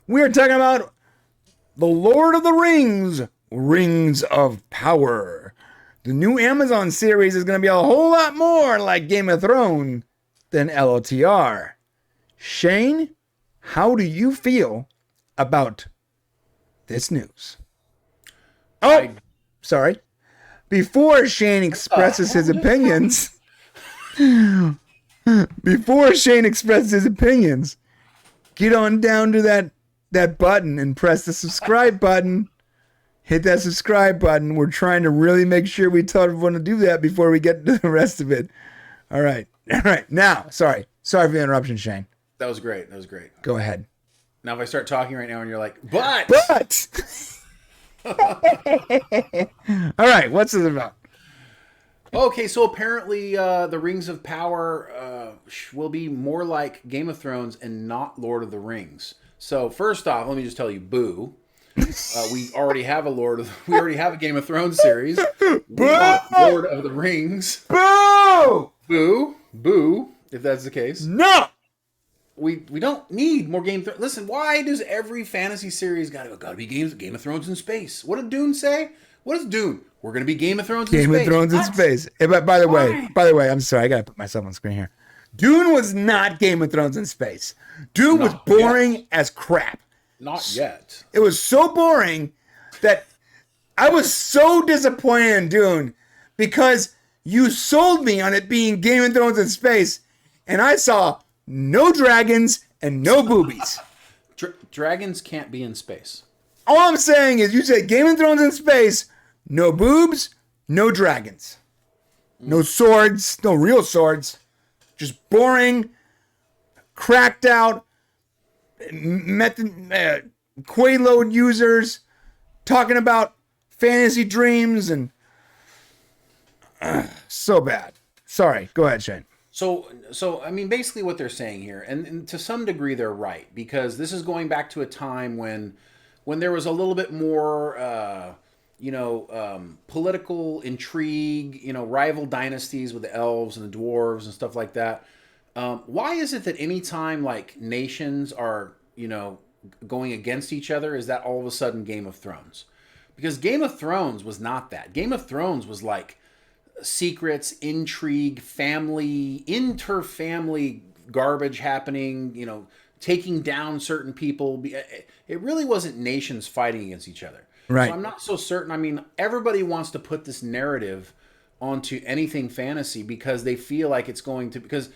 We are talking about The Lord of the Rings, Rings of Power. The new Amazon series is going to be a whole lot more like Game of Thrones than LOTR. Shane, how do you feel about this news? Oh, sorry. Before Shane expresses his opinions, get on down to that button and press the subscribe button. Hit that subscribe button. We're trying to really make sure we tell everyone to do that before we get to the rest of it. All right. Now, sorry for the interruption, Shane. That was great. Go ahead. Now, if I start talking right now and you're like, but. All right. What's this about? Okay, so apparently the Rings of Power will be more like Game of Thrones and not Lord of the Rings. So first off, let me just tell you, boo. We already have a Game of Thrones series. We want Lord of the Rings. Boo! Boo, if that's the case. No! We don't need more Game of Thrones. Listen, why does every fantasy series gotta be Game of Thrones in space? What did Dune say? What is Dune? We're gonna be Game of Thrones in space. Game of Thrones in space. By the way, I'm sorry, I gotta put myself on screen here. Dune was not Game of Thrones in space. Dune was boring as crap. Not yet. It was so boring that I was so disappointed in Dune because you sold me on it being Game of Thrones in space, and I saw no dragons and no boobies. Dragons can't be in space. All I'm saying is you said Game of Thrones in space, no boobs, no dragons. No swords, no real swords. Just boring, cracked out, Quaalude users talking about fantasy dreams and so bad. Sorry, go ahead, Shane. So I mean, basically what they're saying here, and to some degree they're right, because this is going back to a time when there was a little bit more, political intrigue, rival dynasties with the elves and the dwarves and stuff like that. Why is it that any time like nations are, going against each other, is that all of a sudden Game of Thrones? Because Game of Thrones was not that. Game of Thrones was like secrets, intrigue, inter-family garbage happening, taking down certain people. It really wasn't nations fighting against each other. Right. So I'm not so certain. I mean, everybody wants to put this narrative onto anything fantasy because they feel like it's going to, because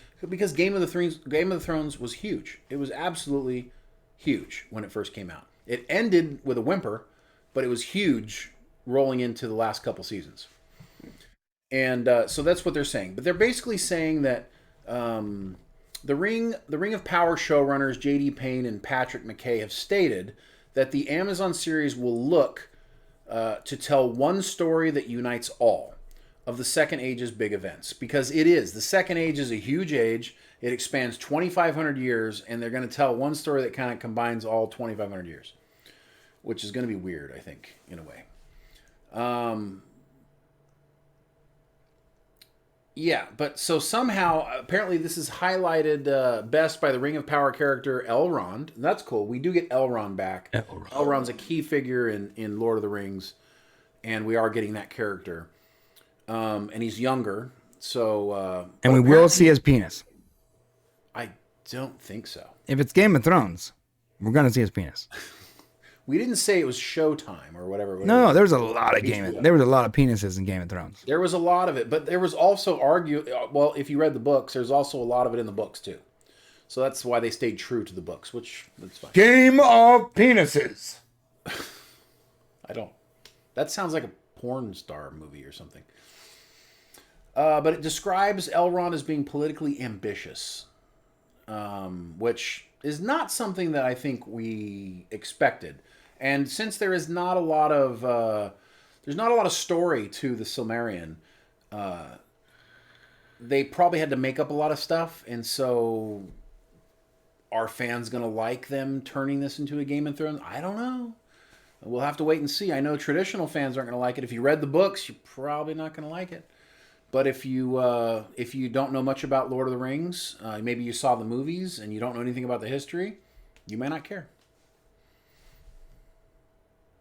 Game of Thrones was huge. It was absolutely huge when it first came out. It ended with a whimper, but it was huge rolling into the last couple seasons. And so that's what they're saying. But they're basically saying that the Ring of Power showrunners J.D. Payne and Patrick McKay have stated that the Amazon series will look to tell one story that unites all of the Second Age's big events. Because the Second Age is a huge age. It expands 2,500 years, and they're going to tell one story that kind of combines all 2,500 years, which is going to be weird, I think, in a way. Yeah, but so somehow, apparently this is highlighted best by the Ring of Power character Elrond. That's cool. We do get Elrond back. Elrond's a key figure in Lord of the Rings, and we are getting that character. And he's younger, so... and we will see his penis. I don't think so. If it's Game of Thrones, we're going to see his penis. We didn't say it was Showtime or whatever. No, there was a lot of there was a lot of penises in Game of Thrones. There was a lot of it, but there was also well, if you read the books, there's also a lot of it in the books too. So that's why they stayed true to the books, which that's fine. Game of Penises. That sounds like a porn star movie or something. But it describes Elrond as being politically ambitious, which is not something that I think we expected. And since there is not a lot of story to the Silmarillion, they probably had to make up a lot of stuff, and so are fans going to like them turning this into a Game of Thrones? I don't know. We'll have to wait and see. I know traditional fans aren't going to like it. If you read the books, you're probably not going to like it. But if you don't know much about Lord of the Rings, maybe you saw the movies and you don't know anything about the history, you may not care.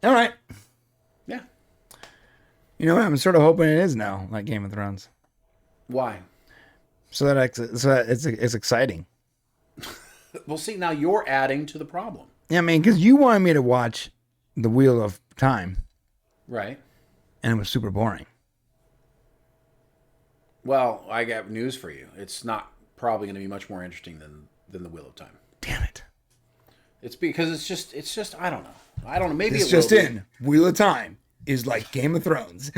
All right. Yeah. You know what? I'm sort of hoping it is now, like Game of Thrones, Why? so that it's exciting. Well, see, now you're adding to the problem. Yeah, I mean, because you wanted me to watch The Wheel of Time, Right. and it was super boring. Well, I got news for you. It's not probably going to be much more interesting than the Wheel of Time. Damn it! It's because it's just I don't know. Maybe It's it just will be. in. Wheel of Time is like Game of Thrones.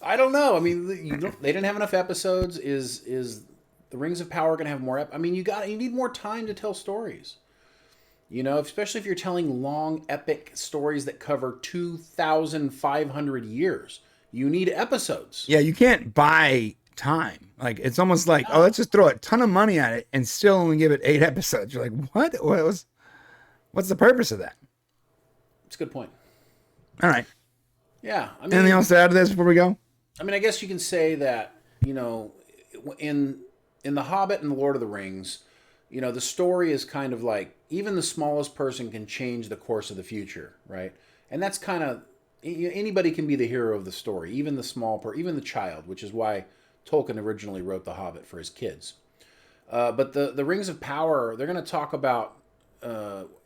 I don't know. I mean, they didn't have enough episodes. Is the Rings of Power going to have more? I mean, you need more time to tell stories. You know, especially if you're telling long, epic stories that cover 2,500 years. You need episodes. Yeah, you can't buy time. Like, it's almost like, oh, let's just throw a ton of money at it and still only give it 8 episodes. You're like, what's the purpose of that? It's a good point. All right. Yeah. I mean, Anything else to add to this before we go? I mean, I guess you can say that, you know, in The Hobbit and The Lord of the Rings, you know, the story is kind of like even the smallest person can change the course of the future, right? And that's kind of anybody can be the hero of the story, even even the child, which is why Tolkien originally wrote The Hobbit for his kids. But the Rings of Power, they're going to talk about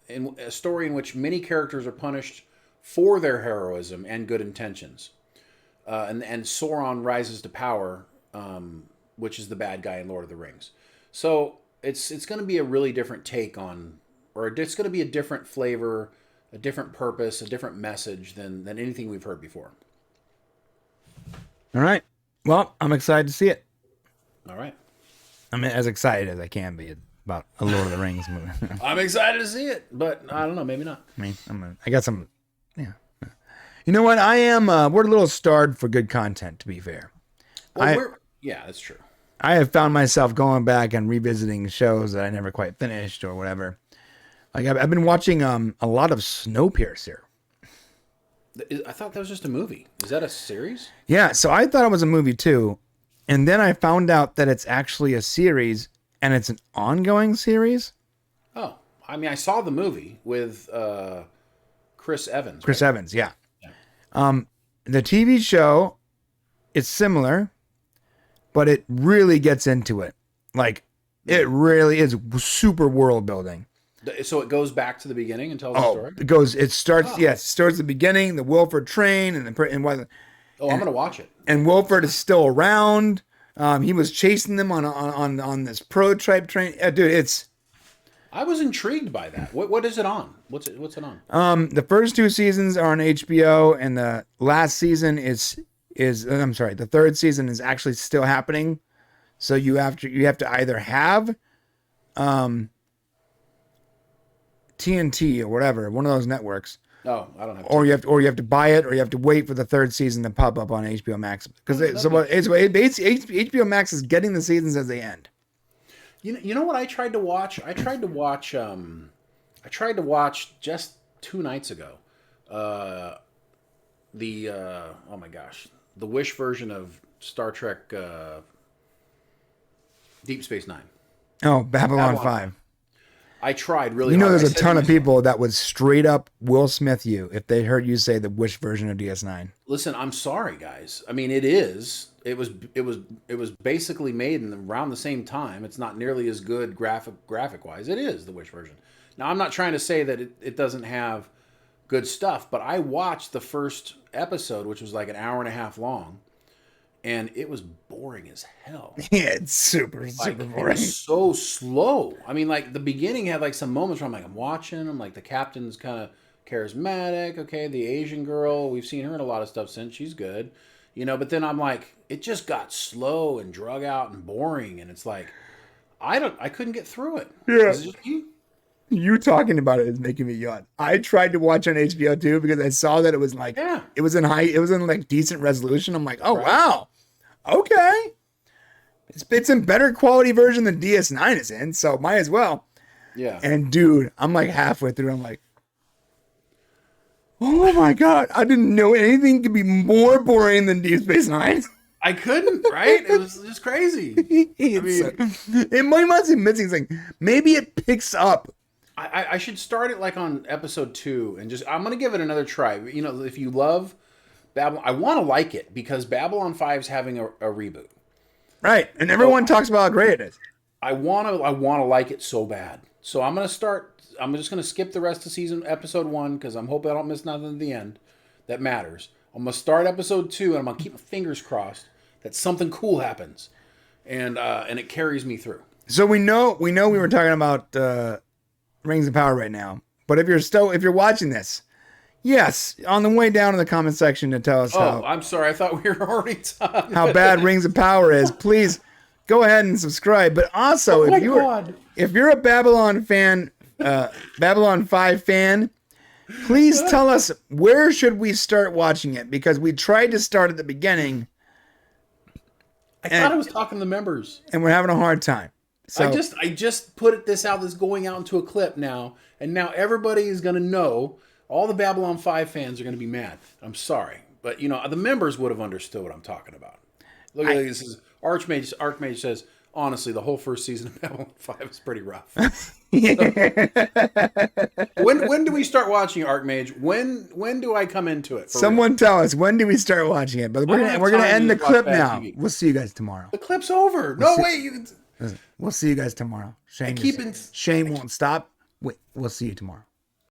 in a story in which many characters are punished for their heroism and good intentions. And Sauron rises to power, which is the bad guy in Lord of the Rings. So it's going to be a really different take on, or it's going to be a different flavor, a different purpose, a different message than anything we've heard before. All right. Well, I'm excited to see it. All right. I'm as excited as I can be about a Lord of the Rings movie. I'm excited to see it, but I don't know, maybe not. I mean, I got some, yeah. You know what? I am, we're a little starved for good content, to be fair. Well, yeah, that's true. I have found myself going back and revisiting shows that I never quite finished or whatever. Like I've been watching a lot of Snowpiercer. I thought that was just a movie. Is that a series? Yeah, so I thought it was a movie too. And then I found out that it's actually a series and it's an ongoing series. Oh, I mean, I saw the movie with Chris Evans. Chris right? Evans, yeah. The TV show, it's similar, but it really gets into it. Like, it really is super world building. So it goes back to the beginning and tells the story? It starts at the beginning, the Wilford train, and I'm going to watch it. And Wilford is still around. He was chasing them on this prototype train. Dude, I was intrigued by that. What is it on? What's it on? The first 2 seasons are on HBO, and the last season the third season is actually still happening. So you have to either have TNT or whatever, one of those networks. Oh, I don't have. Or you have to buy it, or you have to wait for the third season to pop up on HBO Max, because HBO Max is getting the seasons as they end. You know what I tried to watch? I tried to watch just 2 nights ago. Oh my gosh, the Wish version of Star Trek Deep Space Nine. Oh, Babylon 5. I tried really hard. hard. There's a ton of people that would straight up Will Smith you if they heard you say the Wish version of DS9. Listen, I'm sorry, guys. I mean, it was basically made around the same time. It's not nearly as good graphic wise. It is the Wish version. Now, I'm not trying to say that it doesn't have good stuff, but I watched the first episode, which was like an hour and a half long, and it was boring as hell. Yeah, it's super boring. It was so slow. I mean, like the beginning had like some moments where I'm like, I'm watching. I'm like, the captain's kind of charismatic. Okay, the Asian girl, we've seen her in a lot of stuff since. She's good, you know. But then I'm like, it just got slow and drug out and boring, and it's like, I couldn't get through it. Yeah. Is it just me? You talking about it is making me yawn. I tried to watch on HBO too because I saw that it was like it was in like decent resolution. I'm like, oh wow, okay, it's in better quality version than DS9 is in, so might as well. Yeah. And dude, I'm like halfway through. I'm like, oh my god, I didn't know anything could be more boring than Deep Space Nine. I couldn't, right? It was just crazy. It might be missing something. Maybe it picks up I should start it like on episode 2 and just I'm gonna give it another try. You know, if you love Babylon, I want to like it because Babylon 5 is having a reboot. Right, and everyone talks about how great it is. I want to like it so bad. So I'm gonna start. I'm just gonna skip the rest of season episode 1 because I'm hoping I don't miss nothing at the end that matters. I'm gonna start episode 2 and I'm gonna keep my fingers crossed that something cool happens, and it carries me through. So we know we were talking about Rings of Power right now, but if you're watching this, yes, on the way down in the comment section to tell us how. I'm sorry. I thought we were already done. How bad Rings of Power is. Please go ahead and subscribe. But also, if you're a Babylon fan, Babylon 5 fan, please tell us where should we start watching it, because we tried to start at the beginning. I thought I was talking to the members, and we're having a hard time. So I just put this out. This going out into a clip now, and now everybody is going to know. All the Babylon 5 fans are going to be mad. I'm sorry, but you know the members would have understood what I'm talking about. Look at this. Is Archmage. Archmage says, honestly, the whole first season of Babylon 5 is pretty rough. So, when do we start watching Archmage? When do I come into it? Someone tell us, when do we start watching it? But we're gonna end the clip now. TV. We'll see you guys tomorrow. The clip's over. We'll see you guys tomorrow. Shame won't stop. We'll see you tomorrow.